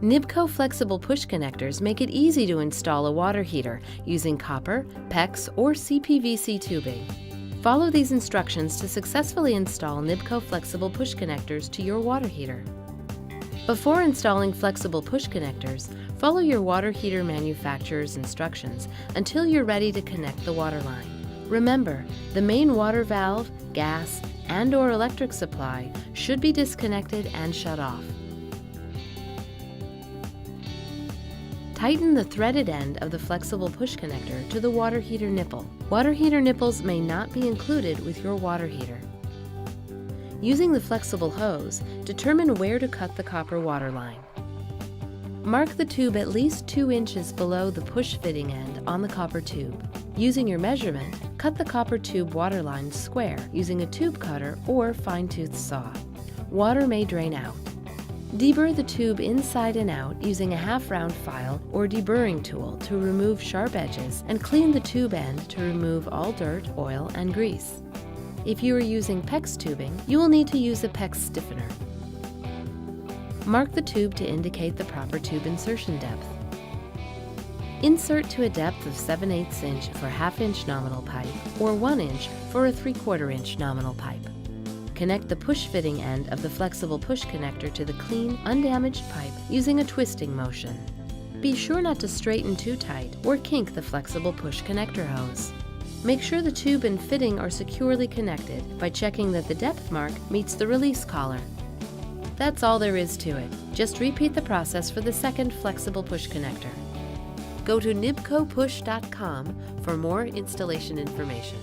NIBCO flexible push connectors make it easy to install a water heater using copper, PEX, or CPVC tubing. Follow these instructions to successfully install NIBCO flexible push connectors to your water heater. Before installing flexible push connectors, follow your water heater manufacturer's instructions until you're ready to connect the water line. Remember, the main water valve, gas, and/or electric supply should be disconnected and shut off. Tighten the threaded end of the flexible push connector to the water heater nipple. Water heater nipples may not be included with your water heater. Using the flexible hose, determine where to cut the copper water line. Mark the tube at least 2 inches below the push fitting end on the copper tube. Using your measurement, cut the copper tube water line square using a tube cutter or fine-tooth saw. Water may drain out. Deburr the tube inside and out using a half-round file or deburring tool to remove sharp edges and clean the tube end to remove all dirt, oil, and grease. If you are using PEX tubing, you will need to use a PEX stiffener. Mark the tube to indicate the proper tube insertion depth. Insert to a depth of 7/8 inch for half-inch nominal pipe or 1 inch for a 3/4 inch nominal pipe. Connect the push fitting end of the flexible push connector to the clean, undamaged pipe using a twisting motion. Be sure not to straighten too tight or kink the flexible push connector hose. Make sure the tube and fitting are securely connected by checking that the depth mark meets the release collar. That's all there is to it. Just repeat the process for the second flexible push connector. Go to nibcopush.com for more installation information.